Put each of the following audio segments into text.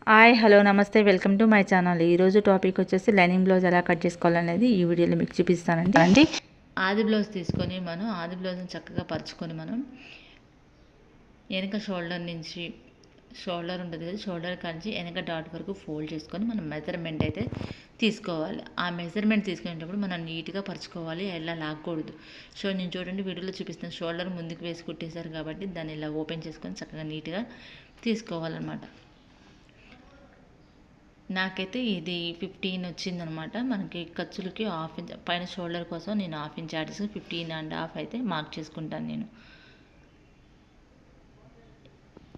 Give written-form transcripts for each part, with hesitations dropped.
Hi hello నమస్తే welcome to my channel. ఈరోజు topic వచ్చేసి లైనింగ్ బ్లౌజ్ ఎలా కట్ చేసుకోవాలనేది ఈ వీడియోలో మీకు చూపిస్తానండి. ఆది బ్లౌజ్ తీసుకొని మనం ఆది బ్లౌజ్ని చక్కగా పరుచుకొని మనం వెనక షోల్డర్ నుంచి షోల్డర్ ఉంటుంది కదా, షోల్డర్ కాంచి వెనక డాట్ వరకు ఫోల్డ్ చేసుకొని మనం మెజర్మెంట్ అయితే తీసుకోవాలి. ఆ మెజర్మెంట్ తీసుకునేటప్పుడు మనం నీట్గా పరుచుకోవాలి, ఎలా లాక్కూడదు. సో నేను చూడండి వీడియోలో చూపిస్తాను, షోల్డర్ ముందుకు వేసి కుట్టేశారు కాబట్టి దాన్ని ఇలా ఓపెన్ చేసుకొని చక్కగా నీట్గా తీసుకోవాలన్నమాట. నాకైతే ఇది 15 వచ్చిందనమాట. మనకి ఖర్చులకి హాఫ్ ఇంచ్ పైన షోల్డర్ కోసం నేను హాఫ్ ఇంచ్ యాడ్ చేసి 15.5 అయితే మార్క్ చేసుకుంటాను నేను.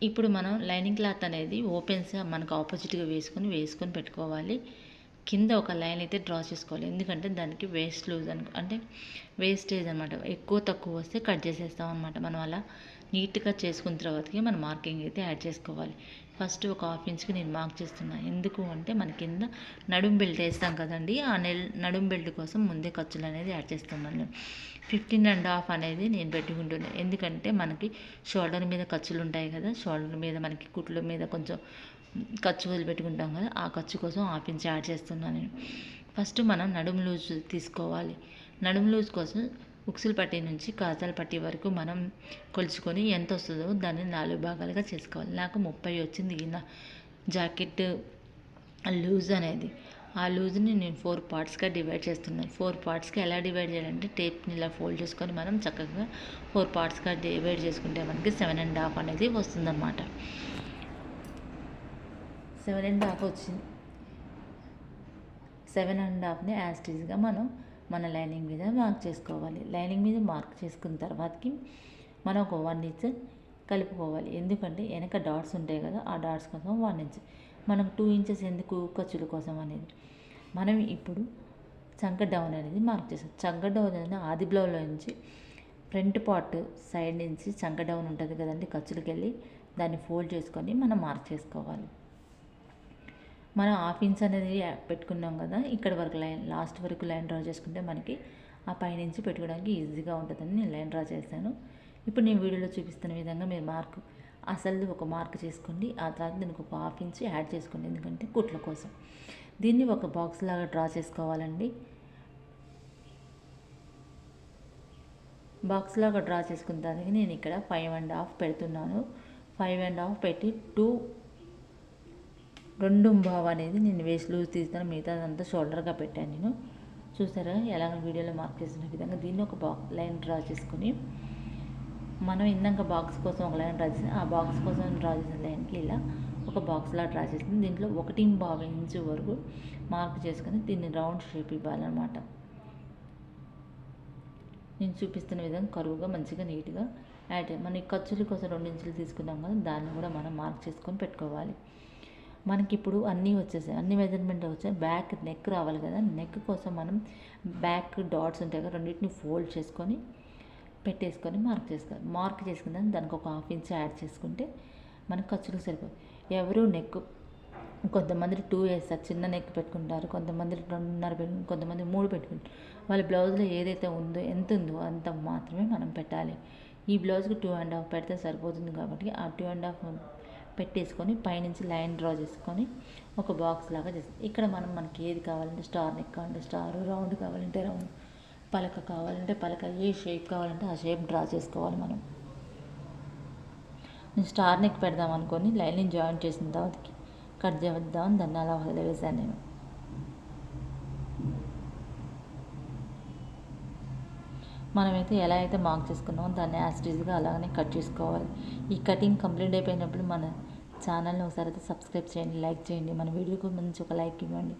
ఇప్పుడు మనం లైనింగ్ క్లాత్ అనేది ఓపెన్స్ మనకు ఆపోజిట్గా వేసుకొని పెట్టుకోవాలి. కింద ఒక లైన్ అయితే డ్రా చేసుకోవాలి, ఎందుకంటే దానికి వేస్ట్ లూజ్ అంటే వేస్టేజ్ అనమాట. ఎక్కువ తక్కువ వస్తే కట్ చేసేస్తాం అనమాట. మనం అలా నీట్గా చేసుకున్న తర్వాతకి మనం మార్కింగ్ అయితే యాడ్ చేసుకోవాలి. ఫస్ట్ ఒక హాఫ్ ఇంచ్కి నేను మార్క్ చేస్తున్నాను, ఎందుకు అంటే మన కింద నడుం బెల్ట్ వేస్తాం కదండి, ఆ నడుం బెల్ట్ కోసం ముందే ఖర్చులు అనేది యాడ్ చేస్తున్నాను. 15.5 అనేది నేను పెట్టుకుంటున్నాను, ఎందుకంటే మనకి షోల్డర్ మీద ఖర్చులు ఉంటాయి కదా, షోల్డర్ మీద మనకి కుట్ల మీద కొంచెం ఖర్చు వదిలిపెట్టుకుంటాం కదా, ఆ ఖర్చు కోసం హాఫ్ ఇంచ్ యాడ్ చేస్తున్నాను నేను. ఫస్ట్ మనం నడుము లూజ్ తీసుకోవాలి. నడుము లూజ్ కోసం ఉక్సుల పట్టీ నుంచి కాజాల పట్టీ వరకు మనం కొలుచుకొని ఎంత వస్తుందో దాన్ని 4 భాగాలుగా చేసుకోవాలి. నాకు 30 వచ్చింది ఈ జాకెట్ లూజ్ అనేది. ఆ లూజ్ని నేను 4 పార్ట్స్గా డివైడ్ చేస్తున్నాను. 4 పార్ట్స్కి ఎలా డివైడ్ చేయాలంటే టేప్ని ఇలా ఫోల్డ్ చేసుకొని మనం చక్కగా 4 పార్ట్స్గా డివైడ్ చేసుకుంటే మనకి 7.5 అనేది వస్తుందన్నమాట. 7.5 వచ్చింది. 7.5ని యాస్టీజ్గా మనం మన లైనింగ్ మీద మార్క్ చేసుకోవాలి. లైనింగ్ మీద మార్క్ చేసుకున్న తర్వాతకి మనం ఒక 1 ఇంచ్ కలుపుకోవాలి, ఎందుకంటే వెనక డాట్స్ ఉంటాయి కదా, ఆ డాట్స్ కోసం 1 ఇంచ్. మనకు 2 ఇంచెస్ ఎందుకు ఖర్చుల కోసం అనేది. మనం ఇప్పుడు చంక డౌన్ అనేది మార్క్ చేస్తాం. చంక డౌన్ అనేది ఆది బ్లౌజ్లో నుంచి ఫ్రంట్ పార్ట్ సైడ్ నుంచి చంక డౌన్ ఉంటుంది కదండి, ఖర్చులకి వెళ్ళి దాన్ని ఫోల్డ్ చేసుకొని మనం మార్క్ చేసుకోవాలి. మనం హాఫ్ ఇంచ్ అనేది పెట్టుకున్నాం కదా, ఇక్కడ వరకు లైన్ లాస్ట్ వరకు లైన్ డ్రా చేసుకుంటే మనకి ఆ పైనుంచి పెట్టుకోవడానికి ఈజీగా ఉంటుందని నేను లైన్ డ్రా చేశాను. ఇప్పుడు నేను వీడియోలో చూపిస్తున్న విధంగా మీరు అసలు ఒక మార్క్ చేసుకోండి. ఆ తర్వాత దీనికి ఒక హాఫ్ ఇంచ్ యాడ్ చేసుకోండి, ఎందుకంటే కుట్ల కోసం. దీన్ని ఒక బాక్స్ లాగా డ్రా చేసుకోవాలండి. బాక్స్ లాగా డ్రా చేసుకున్న దానికి నేను ఇక్కడ 5.5 పెడుతున్నాను. 5.5 పెట్టి 2.5 అనేది నేను వేస్ట్ లూజ్ తీస్తాను, మిగతా అదంతా షోల్డర్గా పెట్టాను నేను. చూసారా ఎలాగ వీడియోలో మార్క్ చేసిన విధంగా దీన్ని ఒక లైన్ డ్రా చేసుకొని మనం ఇందాక బాక్స్ కోసం ఒక లైన్ డ్రా చేసి ఆ బాక్స్ కోసం డ్రా చేసిన లైన్కి ఇలా ఒక బాక్స్లా డ్రా చేసుకుని దీంట్లో 1.5 ఇంచు వరకు మార్క్ చేసుకొని దీన్ని రౌండ్ షేప్ ఇవ్వాలన్నమాట. నేను చూపిస్తున్న విధంగా కరువుగా మంచిగా నీట్గా యాడ్ మన ఖర్చుల కోసం 2 ఇంచులు తీసుకున్నాం కదా, దాన్ని కూడా మనం మార్క్ చేసుకొని పెట్టుకోవాలి. మనకి ఇప్పుడు అన్నీ వచ్చేసాయి, అన్ని మెజర్మెంట్ వచ్చాయి. బ్యాక్ నెక్ రావాలి కదా, నెక్ కోసం మనం బ్యాక్ డాట్స్ ఉంటాయి కదా, రెండింటిని ఫోల్డ్ చేసుకొని పెట్టేసుకొని మార్క్ చేసుకోవాలి. మార్క్ చేసుకున్న దానికి ఒక హాఫ్ ఇంచ్ యాడ్ చేసుకుంటే మనకు ఖర్చులకు సరిపోయి. ఎవరు నెక్ కొంతమంది 2 వేస్తారు, చిన్న నెక్ పెట్టుకుంటారు, కొంతమంది 2.5 పెట్టుకుంటారు, కొంతమంది 3 పెట్టుకుంటారు. వాళ్ళ బ్లౌజ్లో ఏదైతే ఉందో ఎంత ఉందో అంత మాత్రమే మనం పెట్టాలి. ఈ బ్లౌజ్కి 2.5 పెడితే సరిపోతుంది కాబట్టి ఆ 2.5 పెట్టేసుకొని పైనుంచి లైన్ డ్రా చేసుకొని ఒక బాక్స్ లాగా చేస్తాం. ఇక్కడ మనకి ఏది కావాలంటే స్టార్ నెక్ కావాలంటే స్టార్, రౌండ్ కావాలంటే రౌండ్, పలక కావాలంటే పలక, ఏ షేప్ కావాలంటే ఆ షేప్ డ్రా చేసుకోవాలి. నేను స్టార్ నెక్ పెడదాం అనుకొని లైనింగ్ జాయిన్ చేసిన తర్వాతకి కట్ చేద్దామని దాన్ని అలా వదిలేసాను నేను. మనమైతే ఎలా అయితే మార్క్ చేసుకున్నామో దాన్ని యాస్టీజ్గా అలాగనే కట్ చేసుకోవాలి. ఈ కటింగ్ కంప్లీట్ అయిపోయినప్పుడు మన ఛానల్ని ఒకసారి అయితే సబ్స్క్రైబ్ చేయండి, లైక్ చేయండి, మన వీడియోకి మంచి ఒక లైక్ ఇవ్వండి.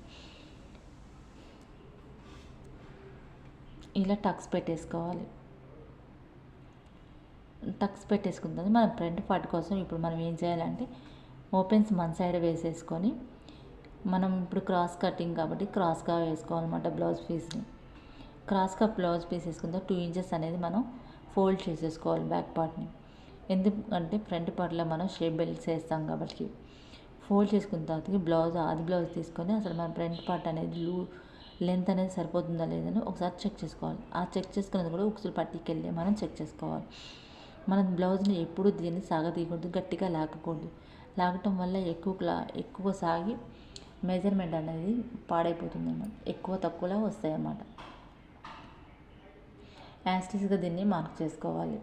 ఇలా టక్స్ పెట్టేసుకోవాలి. టక్స్ పెట్టేసుకున్న తర్వాత మనం ఫ్రంట్ పార్ట్ కోసం ఇప్పుడు మనం ఏం చేయాలంటే ఓపెన్స్ మన సైడ్ వేసేసుకొని మనం ఇప్పుడు క్రాస్ కటింగ్ కాబట్టి క్రాస్గా వేసుకోవాలన్నమాట బ్లౌజ్ పీస్ని. క్రాస్గా బ్లౌజ్ పీస్ వేసుకుంటే 2 ఇంచెస్ అనేది మనం ఫోల్డ్ చేసేసుకోవాలి బ్యాక్ పార్ట్ని, ఎందుకంటే ఫ్రంట్ పార్ట్లో మనం షేప్ బెల్ట్స్ వేస్తాం కాబట్టి. ఫోల్డ్ చేసుకున్న తర్వాత ఆది బ్లౌజ్ తీసుకొని అసలు మన ఫ్రంట్ పార్ట్ అనేది లెంత్ అనేది సరిపోతుందా లేదని ఒకసారి చెక్ చేసుకోవాలి. ఆ చెక్ చేసుకున్నది కూడా ఉక్సులు పట్టీకి వెళ్ళి మనం చెక్ చేసుకోవాలి. మన బ్లౌజ్ని ఎప్పుడు దీన్ని సాగతీయకూడదు, గట్టిగా లాగకూడదు. లాగటం వల్ల ఎక్కువ సాగి మెజర్మెంట్ అనేది పాడైపోతుంది అన్నమాట, ఎక్కువ తక్కువలా వస్తాయి అన్నమాట. యాస్టిస్గా దీన్ని మార్క్ చేసుకోవాలి.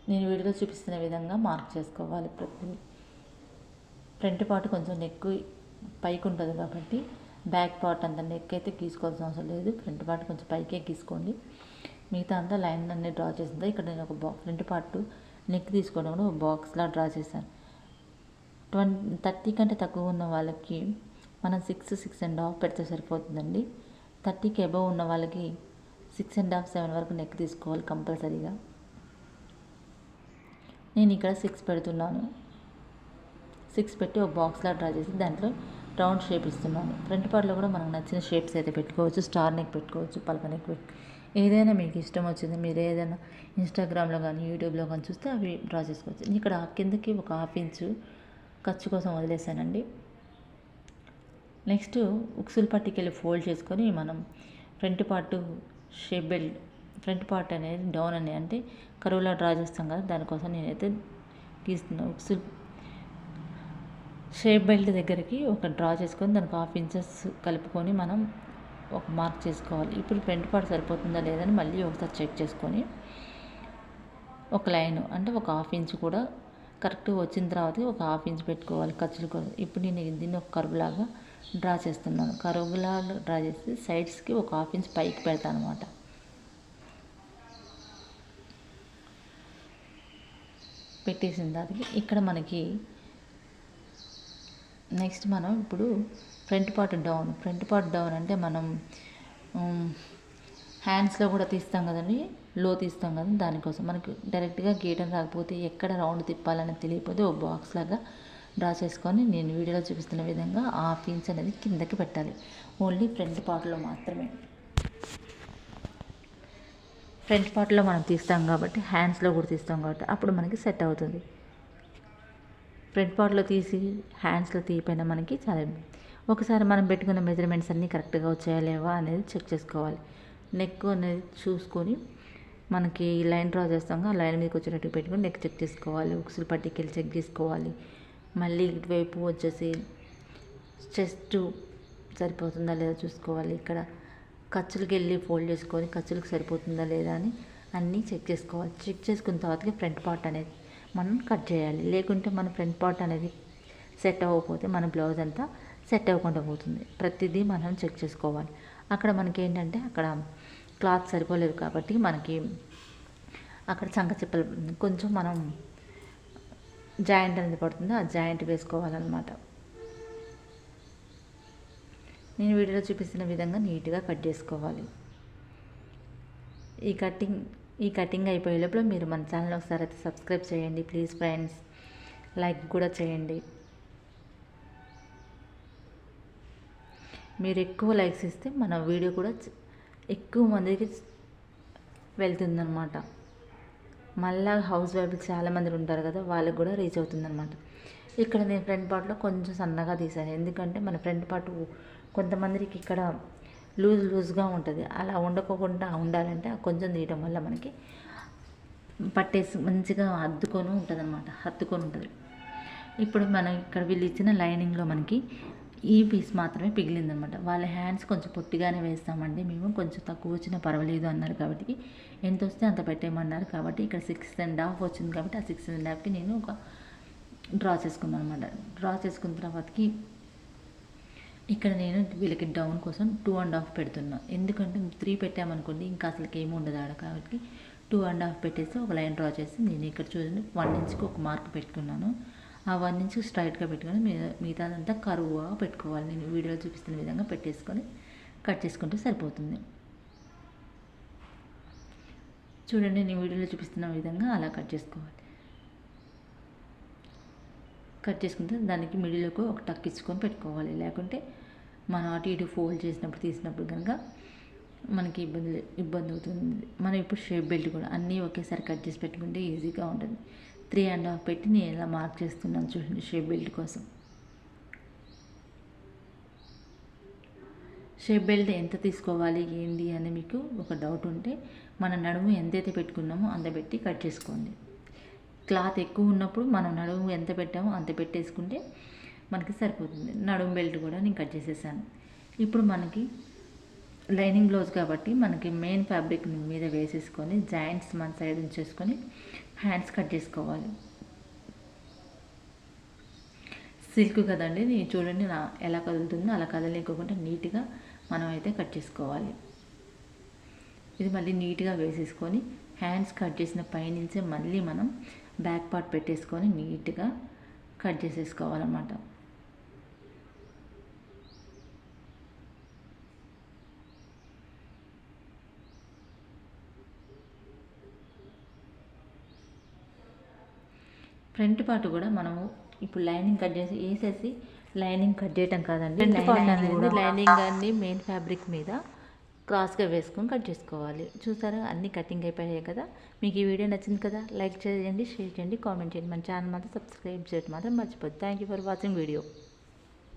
నేను వీడియోలో చూపిస్తున్న విధంగా మార్క్ చేసుకోవాలి. ఫ్రంట్ పార్ట్ కొంచెం నెక్ పైకి ఉంటుంది కాబట్టి బ్యాక్ పార్ట్ అంత నెక్ అయితే గీసుకోవాల్సిన అవసరం లేదు. ఫ్రంట్ పార్ట్ కొంచెం పైకే గీసుకోండి. మిగతా అంతా లైన్ అన్నీ డ్రా చేసిందా. ఇక్కడ నేను ఒక ఫ్రంట్ పార్ట్ నెక్ తీసుకోవడం కూడా ఒక బాక్స్లా డ్రా చేశాను. 30 కంటే తక్కువ ఉన్న వాళ్ళకి మనం 6.5 పెడితే సరిపోతుందండి. 30కి అబవ్ ఉన్న వాళ్ళకి 6.5, 7 వరకు నెక్ తీసుకోవాలి కంపల్సరీగా. నేను ఇక్కడ 6 పెడుతున్నాను. 6 పెట్టి ఒక బాక్స్లా డ్రా చేసి దాంట్లో రౌండ్ షేప్ ఇస్తున్నాను. ఫ్రంట్ పార్ట్లో కూడా మనకు నచ్చిన షేప్స్ అయితే పెట్టుకోవచ్చు. స్టార్ నెక్ పెట్టుకోవచ్చు, పలక నెక్ ఏదైనా మీకు ఇష్టం వచ్చింది. మీరు ఏదైనా ఇన్స్టాగ్రామ్లో కానీ యూట్యూబ్లో కానీ చూస్తే అవి డ్రా చేసుకోవచ్చు. ఇక్కడ కిందకి ఒక 1/2 ఇంచు ఖర్చు కోసం వదిలేసానండి. నెక్స్ట్ ఉక్సులు పట్టికెళ్ళి ఫోల్డ్ చేసుకొని మనం front part shape belt, front part అనేది డౌన్ అని అంటే కరువులా డ్రా చేస్తాం కదా, దానికోసం నేనైతే గీస్తున్నాను. ఉక్సులు షేప్ బెల్ట్ దగ్గరికి ఒక డ్రా చేసుకొని దానికి 1/2 ఇంచెస్ కలుపుకొని మనం ఒక మార్క్ చేసుకోవాలి. ఇప్పుడు ఫ్రంట్ పార్ట్ సరిపోతుందా లేదని మళ్ళీ ఒకసారి చెక్ చేసుకొని ఒక లైన్ అంటే ఒక 1/2 ఇంచు కూడా కరెక్ట్గా వచ్చిన తర్వాత ఒక 1/2 ఇంచు పెట్టుకోవాలి ఖర్చుల కోసం. ఇప్పుడు నేను దీన్ని ఒక కరువులాగా డ్రా చేస్తున్నాను. కరువులాగా డ్రా చేసి సైడ్స్కి ఒక 1/2 ఇంచు పైకి పెడతాను అనమాట. పెట్టేసిన దానికి ఇక్కడ మనకి నెక్స్ట్ మనం ఇప్పుడు ఫ్రంట్ పార్ట్ డౌన్ అంటే మనం హ్యాండ్స్లో కూడా తీస్తాం కదండి, లో తీస్తాం కదా, దానికోసం మనకి డైరెక్ట్గా గీయడం రాకపోతే ఎక్కడ రౌండ్ తిప్పాలని తెలియకపోతే ఒక బాక్స్ లాగా డ్రా చేసుకొని నేను వీడియోలో చూపిస్తున్న విధంగా 1/2 ఇంచ్ అనేది కిందకి పెట్టాలి. ఓన్లీ ఫ్రంట్ పార్ట్లో మాత్రమే. ఫ్రంట్ పార్ట్లో మనం తీస్తాం కాబట్టి హ్యాండ్స్లో కూడా తీస్తాం కాబట్టి అప్పుడు మనకి సెట్ అవుతుంది. ఫ్రంట్ పార్ట్లో తీసి హ్యాండ్స్లో తీయపోయినా మనకి చాలా ఒకసారి మనం పెట్టుకున్న మెజర్మెంట్స్ అన్నీ కరెక్ట్గా వచ్చాయా లేవా అనేది చెక్ చేసుకోవాలి. నెక్ అనేది చూసుకొని మనకి లైన్ డ్రా చేస్తాం ఆ లైన్ మీదకి వచ్చేటట్టు పెట్టుకొని నెక్ చెక్ చేసుకోవాలి. ఉక్సులు పట్టికెళ్ళి చెక్ చేసుకోవాలి. మళ్ళీ ఇటువైపు వచ్చేసి చెస్ట్ సరిపోతుందా లేదా చూసుకోవాలి. ఇక్కడ ఖర్చులకి వెళ్ళి ఫోల్డ్ చేసుకొని ఖర్చులకు సరిపోతుందా లేదా అని అన్నీ చెక్ చేసుకోవాలి. చెక్ చేసుకున్న తర్వాతకి ఫ్రంట్ పార్ట్ అనేది మనం కట్ చేయాలి. లేకుంటే మన ఫ్రంట్ పార్ట్ అనేది సెట్ అవ్వకపోతే మన బ్లౌజ్ అంతా సెట్ అవ్వకుండా పోతుంది. ప్రతిదీ మనం చెక్ చేసుకోవాలి. అక్కడ మనకి ఏంటంటే అక్కడ క్లాత్ సరిపోలేదు కాబట్టి మనకి అక్కడ చంక చిప్పలు కొంచెం మనం జాయింట్ అనేది పడుతుంది, ఆ జాయింట్ వేసుకోవాలన్నమాట. నేను వీడియోలో చూపిస్తున్న విధంగా నీట్గా కట్ చేసుకోవాలి. ఈ కటింగ్ అయిపోయే లోపల మీరు మన ఛానల్ ఒకసారి అయితే సబ్స్క్రైబ్ చేయండి ప్లీజ్ ఫ్రెండ్స్. లైక్ కూడా చేయండి. మీరు ఎక్కువ లైక్స్ ఇస్తే మన వీడియో కూడా ఎక్కువ మందికి వెళ్తుందన్నమాట. మళ్ళీ హౌస్ వైఫ్ చాలామంది ఉంటారు కదా, వాళ్ళకి కూడా రీచ్ అవుతుందన్నమాట. ఇక్కడ నేను ఫ్రంట్ పార్ట్లో కొంచెం సన్నగా తీసాను. ఎందుకంటే మన ఫ్రంట్ పార్ట్ కొంతమందికి ఇక్కడ లూజ్గా ఉంటుంది. అలా ఉండకోకుండా ఉండాలంటే కొంచెం తీయడం వల్ల మనకి పట్టేసి మంచిగా హత్తుకొని ఉంటుంది. ఇప్పుడు మనం ఇక్కడ వీళ్ళు ఇచ్చిన లైనింగ్లో మనకి ఈ పీస్ మాత్రమే పిగిలిందనమాట. వాళ్ళ హ్యాండ్స్ కొంచెం పొట్టిగానే వేస్తామండి, మేము కొంచెం తక్కువ వచ్చినా పర్వాలేదు అన్నారు కాబట్టి ఎంత వస్తే అంత పెట్టేయమన్నారు కాబట్టి ఇక్కడ 6.5 వచ్చింది కాబట్టి ఆ 6.5కి నేను ఒక డ్రా చేసుకున్నాను అనమాట. డ్రా చేసుకున్న తర్వాతకి ఇక్కడ నేను వీళ్ళకి డౌన్ కోసం 2.5 పెడుతున్నా. ఎందుకంటే 3 పెట్టామనుకోండి ఇంకా అసలుకి ఏమి ఉండదు ఆడ, కాబట్టి 2.5 పెట్టేసి ఒక లైన్ డ్రా చేసి నేను ఇక్కడ చూడండి 1 ఇంచ్కి ఒక మార్క్ పెట్టుకున్నాను. ఆ 1 ఇంచ్ స్ట్రైట్గా పెట్టుకొని మిగతాదంతా కరువుగా పెట్టుకోవాలి. నేను వీడియోలో చూపిస్తున్న విధంగా పెట్టేసుకొని కట్ చేసుకుంటే సరిపోతుంది. చూడండి నేను వీడియోలో చూపిస్తున్న విధంగా అలా కట్ చేసుకోవాలి. కట్ చేసుకుంటే దానికి మిడిల్లోకి ఒక టక్ ఇచ్చుకొని పెట్టుకోవాలి. లేకుంటే మనం అటు ఇటు ఫోల్డ్ తీసినప్పుడు కనుక మనకి ఇబ్బంది అవుతుంది. మనం ఇప్పుడు షేప్ బెల్ట్ కూడా అన్నీ ఒకేసారి కట్ చేసి పెట్టుకుంటే ఈజీగా ఉంటుంది. 3.5 పెట్టి నేను ఇలా మార్క్ చేస్తున్నాను చూడండి. షేప్ షేప్ బెల్ట్ ఎంత తీసుకోవాలి ఏంటి అని మీకు ఒక డౌట్ ఉంటే మన నడుము ఎంతైతే పెట్టుకున్నామో అంత పెట్టి కట్ చేసుకోండి. క్లాత్ ఎక్కువ ఉన్నప్పుడు మనం నడుము ఎంత పెట్టామో అంత పెట్టేసుకుంటే మనకి సరిపోతుంది. నడుము బెల్ట్ కూడా నేను కట్ చేసేసాను. ఇప్పుడు మనకి లైనింగ్ బ్లౌజ్ కాబట్టి మనకి మెయిన్ ఫ్యాబ్రిక్ మీద వేసేసుకొని జాయింట్స్ మన సైడ్ ఉంచేసుకొని హ్యాండ్స్ కట్ చేసుకోవాలి. సిల్క్ కదండి, నేను చూడండి నా ఎలా కదులుతుందో అలా కదలేకోకుండా నీట్గా మనం అయితే కట్ చేసుకోవాలి. ఇది మళ్ళీ నీట్గా వేసేసుకొని హ్యాండ్స్ కట్ చేసిన పైనుంచే మళ్ళీ మనం బ్యాక్ పార్ట్ పెట్టేసుకొని నీట్గా కట్ చేసేసుకోవాలన్నమాట. ఫ్రంట్ పార్ట్ కూడా మనము ఇప్పుడు లైనింగ్ కట్ చేసి వేసేసి లైనింగ్ కట్ చేయటం కాదండి, లైనింగ్ అన్ని మెయిన్ ఫ్యాబ్రిక్ మీద క్రాస్గా వేసుకొని కట్ చేసుకోవాలి. చూసారా అన్నీ కటింగ్ అయిపోయాయి కదా. మీకు ఈ వీడియో నచ్చింది కదా, లైక్ చేయండి, షేర్ చేయండి, కామెంట్ చేయండి. మన ఛానల్ మాత్రం సబ్స్క్రైబ్ చేయడం మాత్రం మర్చిపోద్దు. Thank you for watching video.